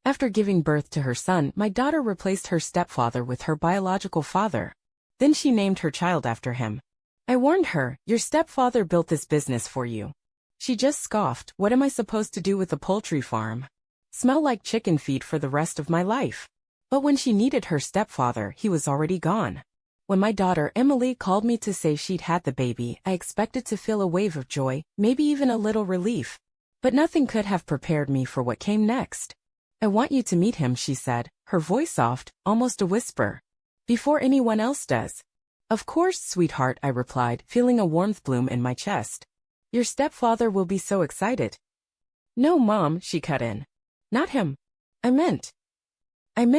After giving birth to her son, my daughter replaced her stepfather with her biological father. Then she named her child after him. I warned her, your stepfather built this business for you. She just scoffed, what am I supposed to do with a poultry farm? Smell like chicken feed for the rest of my life. But when she needed her stepfather, he was already gone. When my daughter Emily called me to say she'd had the baby, I expected to feel a wave of joy, maybe even a little relief. But nothing could have prepared me for what came next. I want you to meet him, she said, her voice soft, almost a whisper. Before anyone else does. Of course, sweetheart, I replied, feeling a warmth bloom in my chest. Your stepfather will be so excited. No, Mom, she cut in. Not him. I meant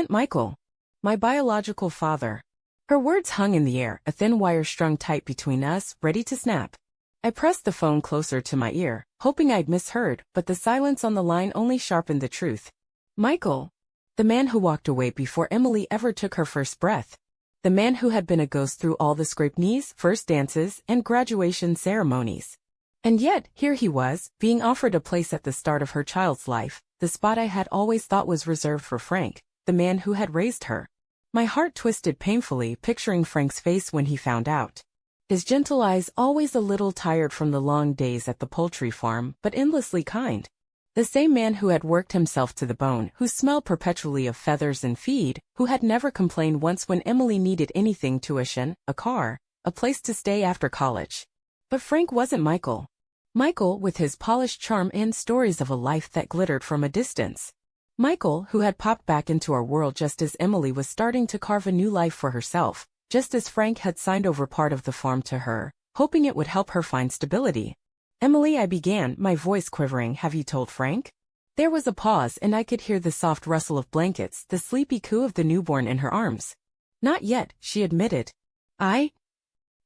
Michael. My biological father. Her words hung in the air, a thin wire strung tight between us, ready to snap. I pressed the phone closer to my ear, hoping I'd misheard, but the silence on the line only sharpened the truth. Michael. The man who walked away before Emily ever took her first breath. The man who had been a ghost through all the scraped knees, first dances, and graduation ceremonies. And yet, here he was, being offered a place at the start of her child's life, the spot I had always thought was reserved for Frank, the man who had raised her. My heart twisted painfully, picturing Frank's face when he found out. His gentle eyes, always a little tired from the long days at the poultry farm, but endlessly kind. The same man who had worked himself to the bone, who smelled perpetually of feathers and feed, who had never complained once when Emily needed anything: tuition, a car, a place to stay after college. But Frank wasn't Michael. Michael, with his polished charm and stories of a life that glittered from a distance. Michael, who had popped back into our world just as Emily was starting to carve a new life for herself, just as Frank had signed over part of the farm to her, hoping it would help her find stability. Emily, I began, my voice quivering, have you told Frank? There was a pause and I could hear the soft rustle of blankets, the sleepy coo of the newborn in her arms. Not yet, she admitted. I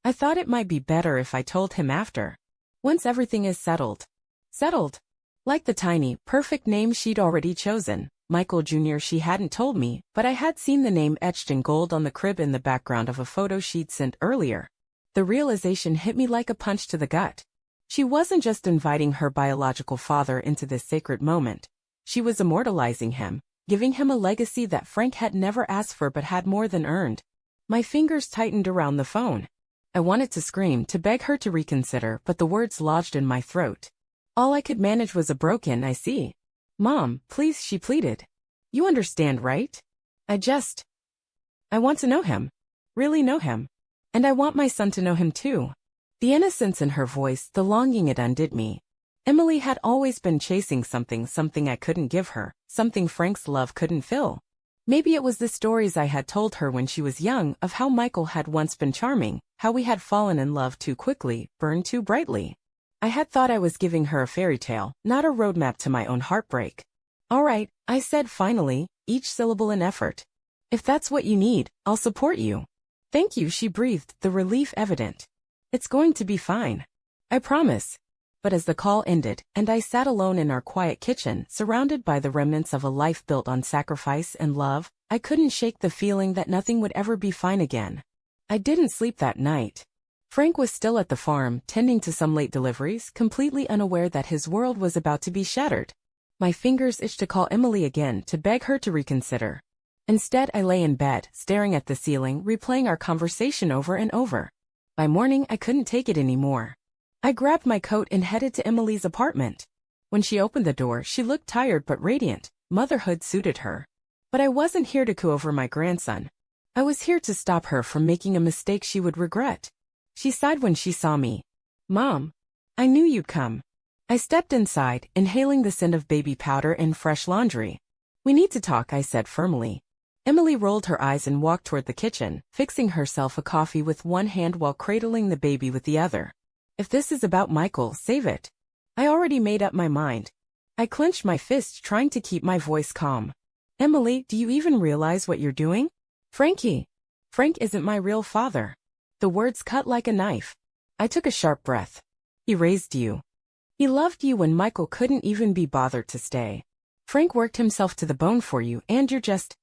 thought it might be better if I told him after. Once everything is settled. Settled? Like the tiny, perfect name she'd already chosen, Michael Jr. She hadn't told me, but I had seen the name etched in gold on the crib in the background of a photo she'd sent earlier. The realization hit me like a punch to the gut. She wasn't just inviting her biological father into this sacred moment. She was immortalizing him, giving him a legacy that Frank had never asked for but had more than earned. My fingers tightened around the phone. I wanted to scream, to beg her to reconsider, but the words lodged in my throat. All I could manage was a broken, I see. Mom, please, she pleaded. You understand, right? I want to know him. Really know him. And I want my son to know him too. The innocence in her voice, the longing, it undid me. Emily had always been chasing something I couldn't give her, something Frank's love couldn't fill. Maybe it was the stories I had told her when she was young of how Michael had once been charming, how we had fallen in love too quickly, burned too brightly. I had thought I was giving her a fairy tale, not a roadmap to my own heartbreak. All right, I said finally, each syllable an effort. If that's what you need, I'll support you. Thank you, she breathed, the relief evident. It's going to be fine. I promise. But as the call ended, and I sat alone in our quiet kitchen, surrounded by the remnants of a life built on sacrifice and love, I couldn't shake the feeling that nothing would ever be fine again. I didn't sleep that night. Frank was still at the farm, tending to some late deliveries, completely unaware that his world was about to be shattered. My fingers itched to call Emily again, to beg her to reconsider. Instead, I lay in bed, staring at the ceiling, replaying our conversation over and over. By morning, I couldn't take it anymore. I grabbed my coat and headed to Emily's apartment. When she opened the door, she looked tired but radiant. Motherhood suited her. But I wasn't here to coo over my grandson. I was here to stop her from making a mistake she would regret. She sighed when she saw me. Mom, I knew you'd come. I stepped inside, inhaling the scent of baby powder and fresh laundry. We need to talk, I said firmly. Emily rolled her eyes and walked toward the kitchen, fixing herself a coffee with one hand while cradling the baby with the other. If this is about Michael, save it. I already made up my mind. I clenched my fists, trying to keep my voice calm. Emily, do you even realize what you're doing? Frank isn't my real father. The words cut like a knife. I took a sharp breath. He raised you. He loved you when Michael couldn't even be bothered to stay. Frank worked himself to the bone for you, and you're just...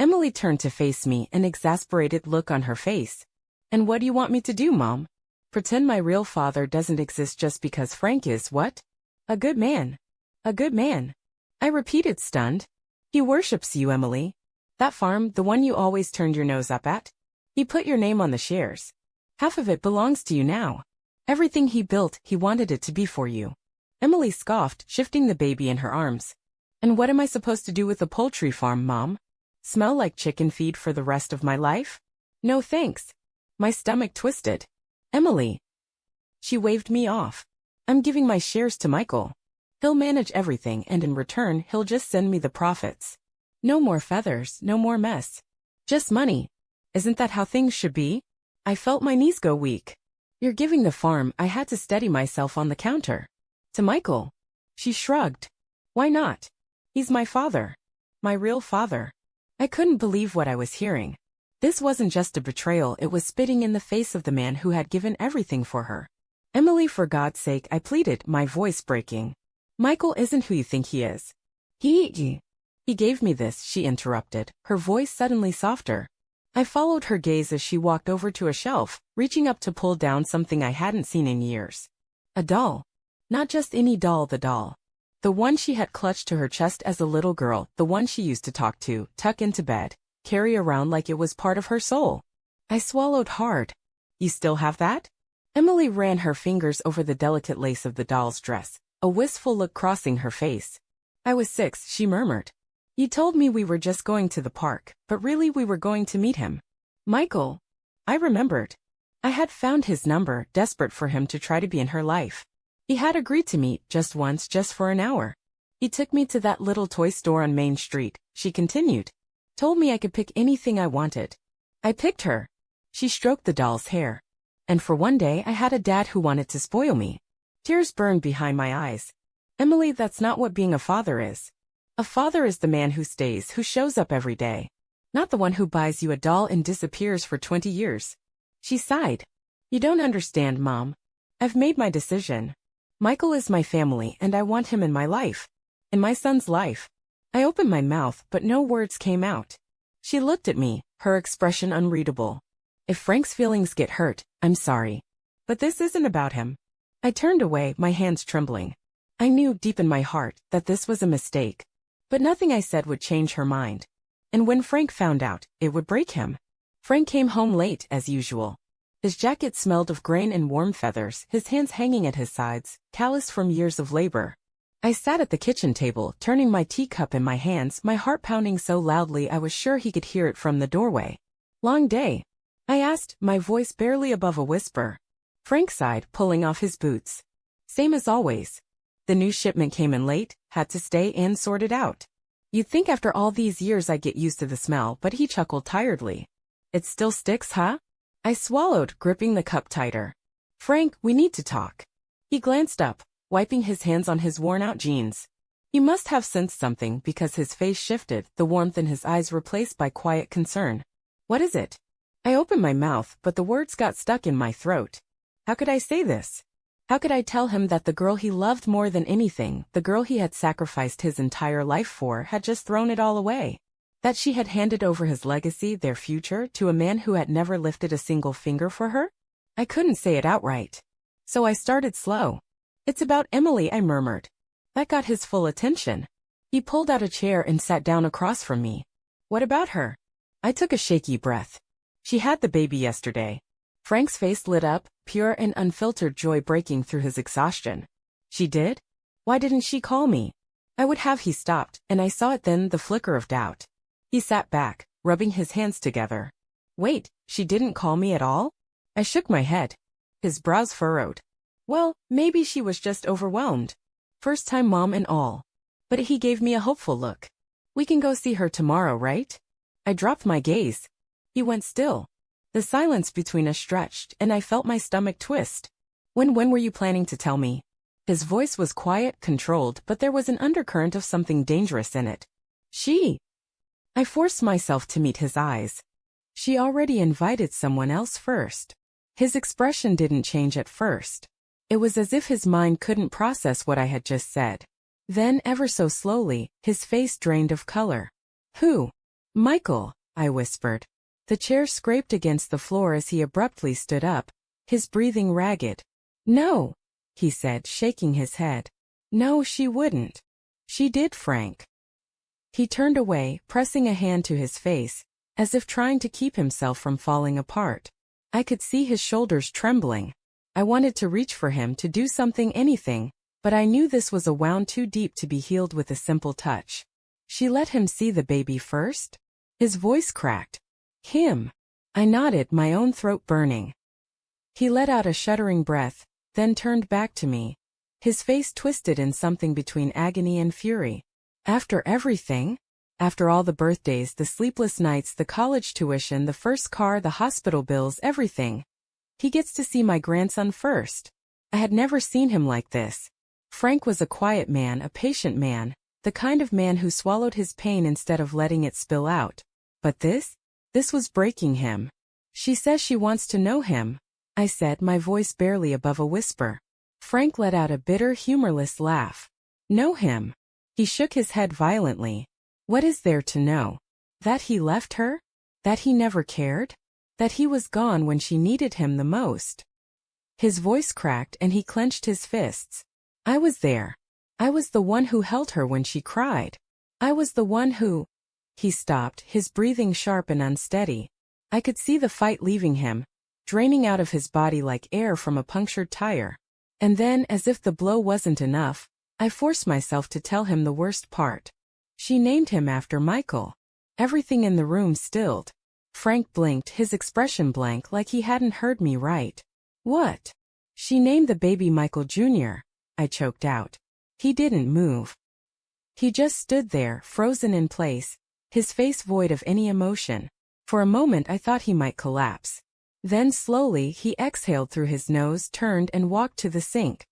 Emily turned to face me, an exasperated look on her face. And what do you want me to do, Mom? Pretend my real father doesn't exist just because Frank is what? A good man. A good man. I repeated, stunned. He worships you, Emily. That farm, the one you always turned your nose up at? He put your name on the shares. Half of it belongs to you now. Everything he built, he wanted it to be for you. Emily scoffed, shifting the baby in her arms. And what am I supposed to do with a poultry farm, Mom? Smell like chicken feed for the rest of my life? No thanks. My stomach twisted. Emily. She waved me off. I'm giving my shares to Michael. He'll manage everything and in return he'll just send me the profits. No more feathers, no more mess. Just money. Isn't that how things should be? I felt my knees go weak. You're giving the farm. I had to steady myself on the counter. To Michael. She shrugged. Why not? He's my father. My real father. I couldn't believe what I was hearing. This wasn't just a betrayal, it was spitting in the face of the man who had given everything for her. Emily, for God's sake, I pleaded, my voice breaking. Michael isn't who you think he is. He gave me this, she interrupted, her voice suddenly softer. I followed her gaze as she walked over to a shelf, reaching up to pull down something I hadn't seen in years. A doll. Not just any doll, the doll. The one she had clutched to her chest as a little girl, the one she used to talk to, tuck into bed, carry around like it was part of her soul. I swallowed hard. You still have that? Emily ran her fingers over the delicate lace of the doll's dress, a wistful look crossing her face. I was 6, she murmured. You told me we were just going to the park, but really we were going to meet him. Michael. I remembered. I had found his number, desperate for him to try to be in her life. He had agreed to meet, just once, just for an hour. He took me to that little toy store on Main Street, she continued. Told me I could pick anything I wanted. I picked her. She stroked the doll's hair. And for one day I had a dad who wanted to spoil me. Tears burned behind my eyes. Emily, that's not what being a father is. A father is the man who stays, who shows up every day. Not the one who buys you a doll and disappears for 20 years. She sighed. You don't understand, Mom. I've made my decision. Michael is my family and I want him in my life. In my son's life. I opened my mouth, but no words came out. She looked at me, her expression unreadable. If Frank's feelings get hurt, I'm sorry. But this isn't about him. I turned away, my hands trembling. I knew deep in my heart that this was a mistake. But nothing I said would change her mind. And when Frank found out, it would break him. Frank came home late, as usual. His jacket smelled of grain and warm feathers, his hands hanging at his sides, calloused from years of labor. I sat at the kitchen table, turning my teacup in my hands, my heart pounding so loudly I was sure he could hear it from the doorway. Long day? I asked, my voice barely above a whisper. Frank sighed, pulling off his boots. Same as always. The new shipment came in late, had to stay and sort it out. You'd think after all these years I'd get used to the smell, but he chuckled tiredly. It still sticks, huh? I swallowed, gripping the cup tighter. Frank, we need to talk. He glanced up, wiping his hands on his worn-out jeans. He must have sensed something because his face shifted, the warmth in his eyes replaced by quiet concern. What is it? I opened my mouth, but the words got stuck in my throat. How could I say this? How could I tell him that the girl he loved more than anything, the girl he had sacrificed his entire life for, had just thrown it all away? That she had handed over his legacy, their future, to a man who had never lifted a single finger for her? I couldn't say it outright. So I started slow. It's about Emily, I murmured. That got his full attention. He pulled out a chair and sat down across from me. What about her? I took a shaky breath. She had the baby yesterday. Frank's face lit up, pure and unfiltered joy breaking through his exhaustion. She did? Why didn't she call me? I would have. He stopped, and I saw it then, the flicker of doubt. He sat back, rubbing his hands together. Wait, she didn't call me at all? I shook my head. His brows furrowed. Well, maybe she was just overwhelmed. First time mom and all. But he gave me a hopeful look. We can go see her tomorrow, right? I dropped my gaze. He went still. The silence between us stretched, and I felt my stomach twist. When were you planning to tell me? His voice was quiet, controlled, but there was an undercurrent of something dangerous in it. I forced myself to meet his eyes. She already invited someone else first. His expression didn't change at first. It was as if his mind couldn't process what I had just said. Then, ever so slowly, his face drained of color. Who? Michael, I whispered. The chair scraped against the floor as he abruptly stood up, his breathing ragged. No, he said, shaking his head. No, she wouldn't. She did, Frank. He turned away, pressing a hand to his face, as if trying to keep himself from falling apart. I could see his shoulders trembling. I wanted to reach for him to do something, anything, but I knew this was a wound too deep to be healed with a simple touch. She let him see the baby first? His voice cracked. Him. I nodded, my own throat burning. He let out a shuddering breath, then turned back to me. His face twisted in something between agony and fury. After everything? After all the birthdays, the sleepless nights, the college tuition, the first car, the hospital bills, everything. He gets to see my grandson first. I had never seen him like this. Frank was a quiet man, a patient man, the kind of man who swallowed his pain instead of letting it spill out. But this was breaking him. She says she wants to know him, I said, my voice barely above a whisper. Frank let out a bitter, humorless laugh. Know him? He shook his head violently. What is there to know? That he left her? That he never cared? That he was gone when she needed him the most? His voice cracked and he clenched his fists. I was there. I was the one who held her when she cried. I was the one who... He stopped, his breathing sharp and unsteady. I could see the fight leaving him, draining out of his body like air from a punctured tire. And then, as if the blow wasn't enough, I forced myself to tell him the worst part. She named him after Michael. Everything in the room stilled. Frank blinked, his expression blank, like he hadn't heard me right. What? She named the baby Michael Jr., I choked out. He didn't move. He just stood there, frozen in place, his face void of any emotion. For a moment I thought he might collapse. Then slowly he exhaled through his nose, turned and walked to the sink.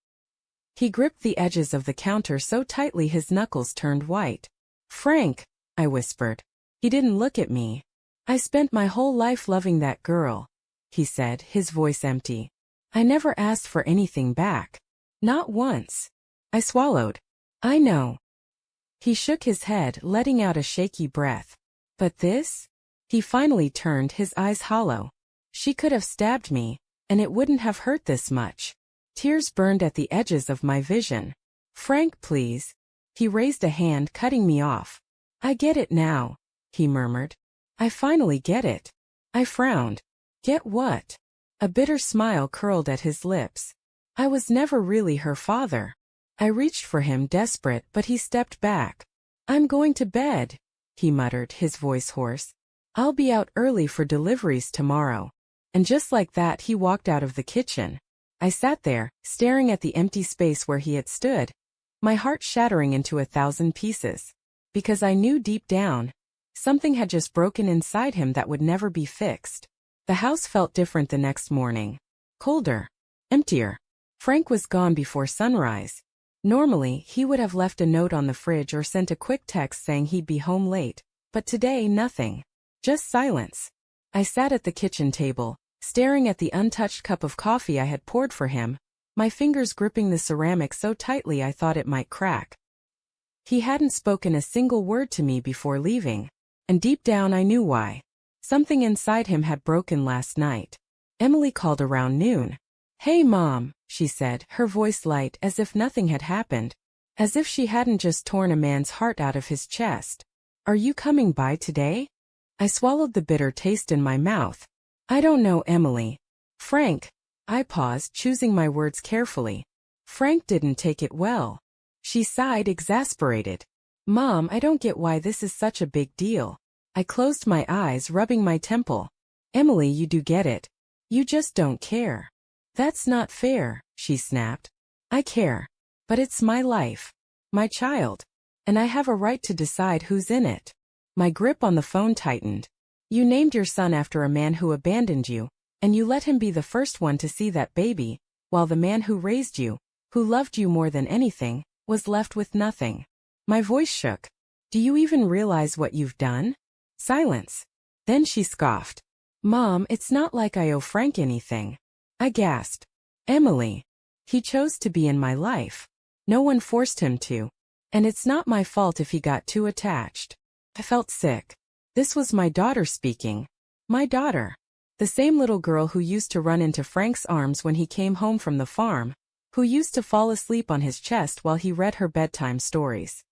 He gripped the edges of the counter so tightly his knuckles turned white. Frank, I whispered. He didn't look at me. I spent my whole life loving that girl, he said, his voice empty. I never asked for anything back. Not once. I swallowed. I know. He shook his head, letting out a shaky breath. But this? He finally turned, his eyes hollow. She could have stabbed me, and it wouldn't have hurt this much. Tears burned at the edges of my vision. Frank, please. He raised a hand, cutting me off. I get it now, he murmured. I finally get it. I frowned. Get what? A bitter smile curled at his lips. I was never really her father. I reached for him, desperate, but he stepped back. I'm going to bed, he muttered, his voice hoarse. I'll be out early for deliveries tomorrow. And just like that he walked out of the kitchen. I sat there, staring at the empty space where he had stood, my heart shattering into 1,000 pieces. Because I knew deep down, something had just broken inside him that would never be fixed. The house felt different the next morning. Colder. Emptier. Frank was gone before sunrise. Normally, he would have left a note on the fridge or sent a quick text saying he'd be home late. But today, nothing. Just silence. I sat at the kitchen table, staring at the untouched cup of coffee I had poured for him, my fingers gripping the ceramic so tightly I thought it might crack. He hadn't spoken a single word to me before leaving, and deep down I knew why. Something inside him had broken last night. Emily called around noon. Hey Mom, she said, her voice light, as if nothing had happened, as if she hadn't just torn a man's heart out of his chest. Are you coming by today? I swallowed the bitter taste in my mouth. I don't know, Emily. Frank. I paused, choosing my words carefully. Frank didn't take it well. She sighed, exasperated. Mom, I don't get why this is such a big deal. I closed my eyes, rubbing my temple. Emily, you do get it. You just don't care. That's not fair, she snapped. I care. But it's my life. My child. And I have a right to decide who's in it. My grip on the phone tightened. You named your son after a man who abandoned you, and you let him be the first one to see that baby, while the man who raised you, who loved you more than anything, was left with nothing. My voice shook. Do you even realize what you've done? Silence. Then she scoffed. Mom, it's not like I owe Frank anything. I gasped. Emily. He chose to be in my life. No one forced him to. And it's not my fault if he got too attached. I felt sick. This was my daughter speaking. My daughter. The same little girl who used to run into Frank's arms when he came home from the farm, who used to fall asleep on his chest while he read her bedtime stories.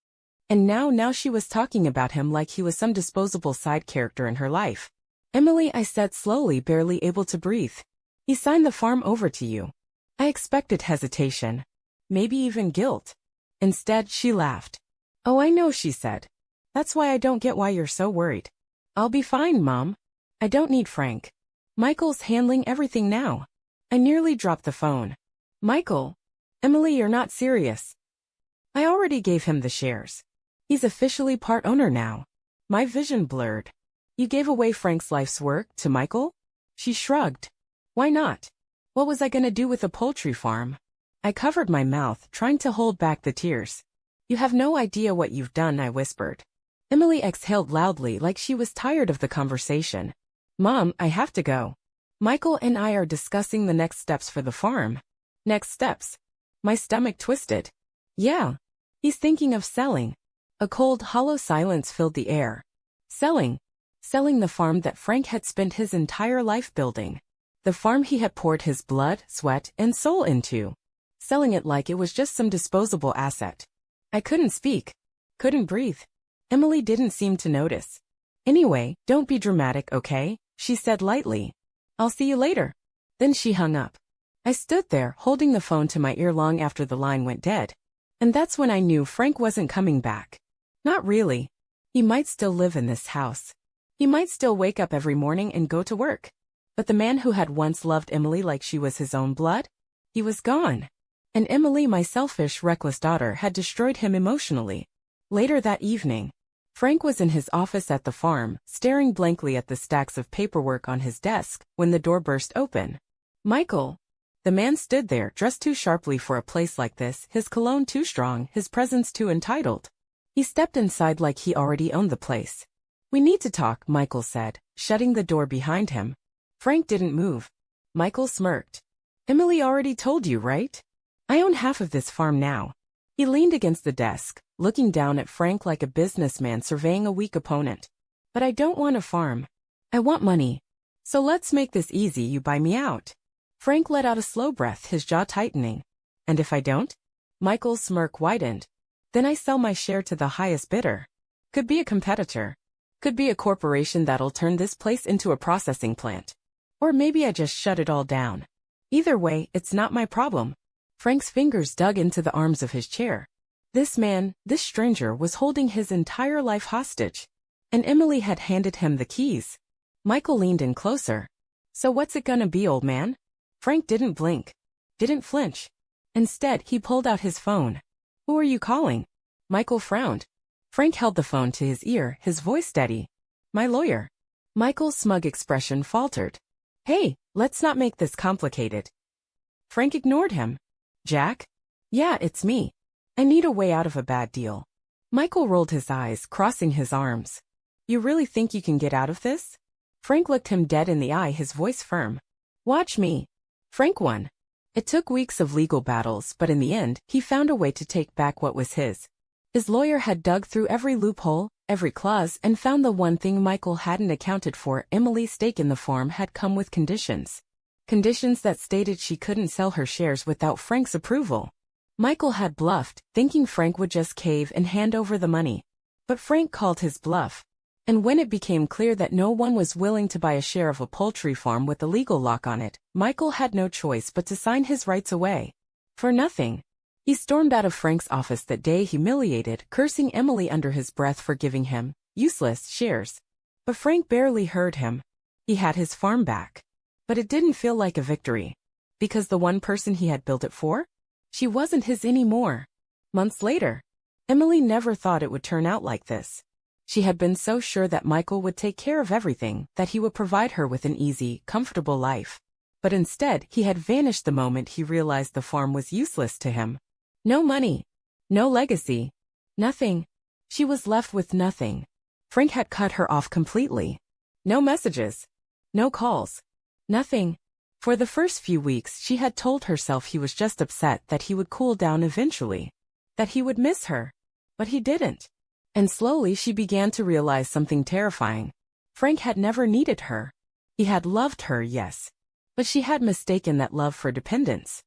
And now she was talking about him like he was some disposable side character in her life. Emily, I said slowly, barely able to breathe. He signed the farm over to you. I expected hesitation. Maybe even guilt. Instead, she laughed. Oh, I know, she said. That's why I don't get why you're so worried. I'll be fine, Mom. I don't need Frank. Michael's handling everything now. I nearly dropped the phone. Michael? Emily, you're not serious. I already gave him the shares. He's officially part owner now. My vision blurred. You gave away Frank's life's work to Michael? She shrugged. Why not? What was I gonna do with a poultry farm? I covered my mouth, trying to hold back the tears. You have no idea what you've done, I whispered. Emily exhaled loudly like she was tired of the conversation. Mom, I have to go. Michael and I are discussing the next steps for the farm. Next steps? My stomach twisted. Yeah. He's thinking of selling. A cold, hollow silence filled the air. Selling. Selling the farm that Frank had spent his entire life building. The farm he had poured his blood, sweat, and soul into. Selling it like it was just some disposable asset. I couldn't speak. Couldn't breathe. Emily didn't seem to notice. Anyway, don't be dramatic, okay? She said lightly. I'll see you later. Then she hung up. I stood there, holding the phone to my ear long after the line went dead. And that's when I knew Frank wasn't coming back. Not really. He might still live in this house. He might still wake up every morning and go to work. But the man who had once loved Emily like she was his own blood? He was gone. And Emily, my selfish, reckless daughter, had destroyed him emotionally. Later that evening, Frank was in his office at the farm, staring blankly at the stacks of paperwork on his desk, when the door burst open. Michael. The man stood there, dressed too sharply for a place like this, his cologne too strong, his presence too entitled. He stepped inside like he already owned the place. We need to talk, Michael said, shutting the door behind him. Frank didn't move. Michael smirked. Emily already told you, right? I own half of this farm now. He leaned against the desk, looking down at Frank like a businessman surveying a weak opponent. But I don't want a farm. I want money. So let's make this easy, you buy me out. Frank let out a slow breath, his jaw tightening. And if I don't? Michael's smirk widened. Then I sell my share to the highest bidder. Could be a competitor. Could be a corporation that'll turn this place into a processing plant. Or maybe I just shut it all down. Either way, it's not my problem. Frank's fingers dug into the arms of his chair. This man, this stranger, was holding his entire life hostage. And Emily had handed him the keys. Michael leaned in closer. So what's it gonna be, old man? Frank didn't blink. Didn't flinch. Instead, he pulled out his phone. Who are you calling? Michael frowned. Frank held the phone to his ear, his voice steady. My lawyer. Michael's smug expression faltered. Hey, let's not make this complicated. Frank ignored him. Jack? Yeah, it's me. I need a way out of a bad deal. Michael rolled his eyes, crossing his arms. You really think you can get out of this? Frank looked him dead in the eye, his voice firm. Watch me. Frank won. It took weeks of legal battles, but in the end, he found a way to take back what was his. His lawyer had dug through every loophole, every clause, and found the one thing Michael hadn't accounted for. Emily's stake in the farm had come with conditions. Conditions that stated she couldn't sell her shares without Frank's approval. Michael had bluffed, thinking Frank would just cave and hand over the money. But Frank called his bluff. And when it became clear that no one was willing to buy a share of a poultry farm with a legal lock on it, Michael had no choice but to sign his rights away. For nothing. He stormed out of Frank's office that day, humiliated, cursing Emily under his breath for giving him useless shares. But Frank barely heard him. He had his farm back. But it didn't feel like a victory. Because the one person he had built it for? She wasn't his anymore. Months later, Emily never thought it would turn out like this. She had been so sure that Michael would take care of everything, that he would provide her with an easy, comfortable life. But instead, he had vanished the moment he realized the farm was useless to him. No money. No legacy. Nothing. She was left with nothing. Frank had cut her off completely. No messages. No calls. Nothing. For the first few weeks, she had told herself he was just upset, that he would cool down eventually. That he would miss her. But he didn't. And slowly she began to realize something terrifying. Frank had never needed her. He had loved her, yes. But she had mistaken that love for dependence.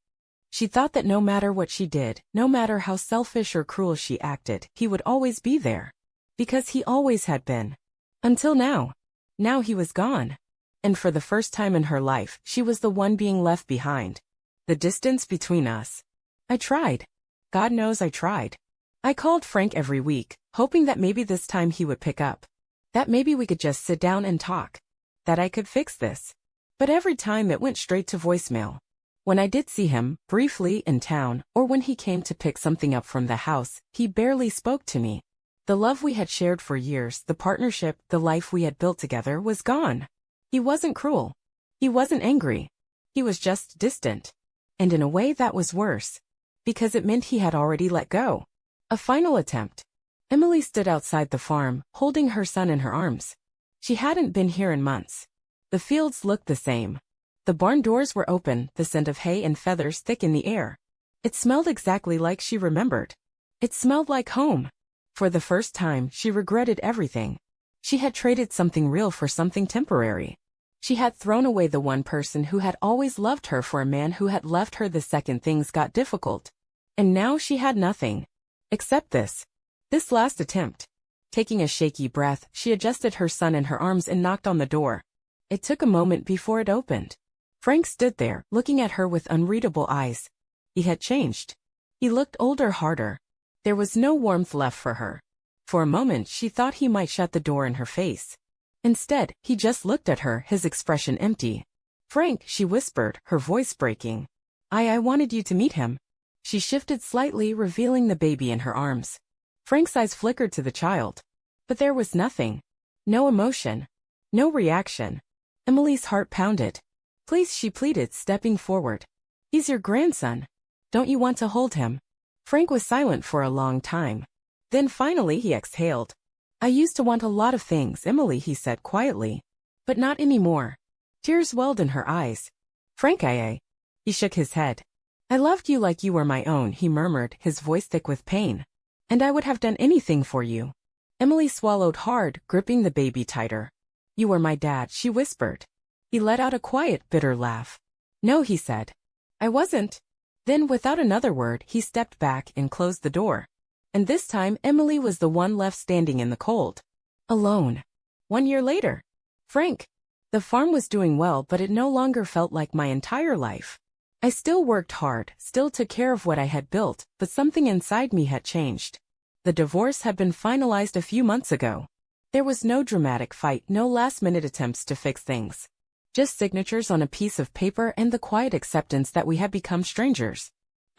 She thought that no matter what she did, no matter how selfish or cruel she acted, he would always be there. Because he always had been. Until now. Now he was gone. And for the first time in her life, she was the one being left behind. The distance between us. I tried. God knows I tried. I called Frank every week, hoping that maybe this time he would pick up. That maybe we could just sit down and talk. That I could fix this. But every time it went straight to voicemail. When I did see him, briefly, in town, or when he came to pick something up from the house, he barely spoke to me. The love we had shared for years, the partnership, the life we had built together was gone. He wasn't cruel. He wasn't angry. He was just distant. And in a way that was worse. Because it meant he had already let go. A final attempt. Emily stood outside the farm, holding her son in her arms. She hadn't been here in months. The fields looked the same. The barn doors were open, the scent of hay and feathers thick in the air. It smelled exactly like she remembered. It smelled like home. For the first time, she regretted everything. She had traded something real for something temporary. She had thrown away the one person who had always loved her for a man who had left her the second things got difficult. And now she had nothing. Except this. This last attempt. Taking a shaky breath, she adjusted her son in her arms and knocked on the door. It took a moment before it opened. Frank stood there, looking at her with unreadable eyes. He had changed. He looked older, harder. There was no warmth left for her. For a moment she thought he might shut the door in her face. Instead, he just looked at her, his expression empty. "Frank," she whispered, her voice breaking. I wanted you to meet him." She shifted slightly, revealing the baby in her arms. Frank's eyes flickered to the child. But there was nothing. No emotion. No reaction. Emily's heart pounded. "Please," she pleaded, stepping forward. "He's your grandson. Don't you want to hold him?" Frank was silent for a long time. Then finally he exhaled. "I used to want a lot of things, Emily," he said quietly. "But not anymore." Tears welled in her eyes. "Frank, He shook his head. "I loved you like you were my own," he murmured, his voice thick with pain. "And I would have done anything for you." Emily swallowed hard, gripping the baby tighter. "You were my dad," she whispered. He let out a quiet, bitter laugh. "No," he said. "I wasn't." Then, without another word, he stepped back and closed the door. And this time, Emily was the one left standing in the cold. Alone. 1 year later. Frank. The farm was doing well, but it no longer felt like my entire life. I still worked hard, still took care of what I had built, but something inside me had changed. The divorce had been finalized a few months ago. There was no dramatic fight, no last-minute attempts to fix things. Just signatures on a piece of paper and the quiet acceptance that we had become strangers.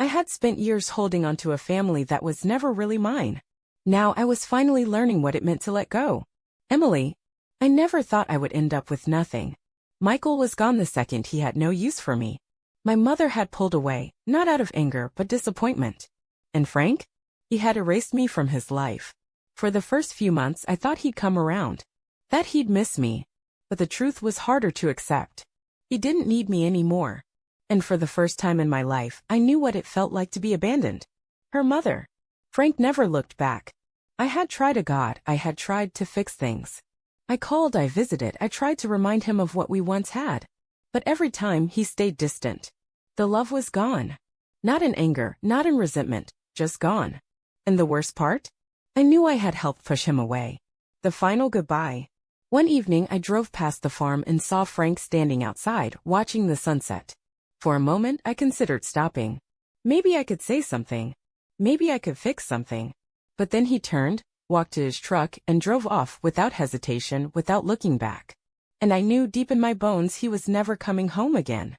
I had spent years holding onto a family that was never really mine. Now I was finally learning what it meant to let go. Emily. I never thought I would end up with nothing. Michael was gone the second he had no use for me. My mother had pulled away, not out of anger but disappointment. And Frank? He had erased me from his life. For the first few months I thought he'd come around. That he'd miss me. But the truth was harder to accept. He didn't need me anymore. And for the first time in my life, I knew what it felt like to be abandoned. Her mother. Frank never looked back. I had tried a God, I had tried to fix things. I called, I visited, I tried to remind him of what we once had. But every time he stayed distant. The love was gone. Not in anger, not in resentment, just gone. And the worst part? I knew I had helped push him away. The final goodbye. One evening I drove past the farm and saw Frank standing outside, watching the sunset. For a moment I considered stopping. Maybe I could say something. Maybe I could fix something. But then he turned, walked to his truck, and drove off without hesitation, without looking back. And I knew deep in my bones he was never coming home again.